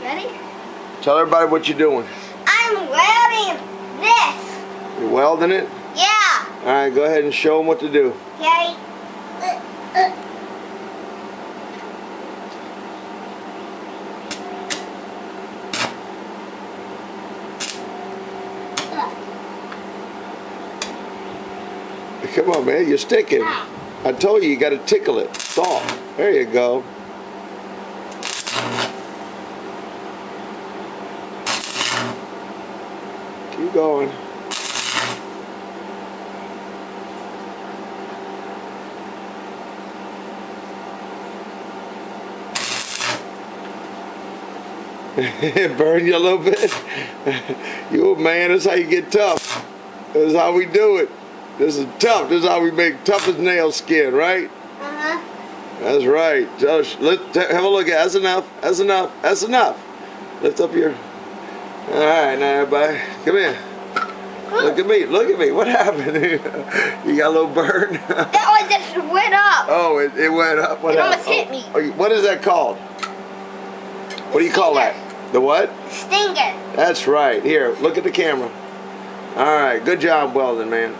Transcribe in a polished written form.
Ready? Tell everybody what you're doing. I'm welding this. You're welding it? Yeah. Alright, go ahead and show them what to do. Okay. Come on, man, you're sticking. I told you, you got to tickle it. Soft. There you go. Keep going. It burned you a little bit? You a man, that's how you get tough. That's how we do it. This is tough. This is how we make tough as nail skin, right? Uh-huh. That's right. Josh, let's have a look at it. That's enough. That's enough. That's enough. Lift up your... All right, now everybody. Come here. Look at me. Look at me. What happened? You got a little burn? That one just went up. Oh, it went up. What It happened? almost hit me. Oh, what is that called? What do you call that? The what? Stinger. That's right. Here, look at the camera. All right. Good job welding, man.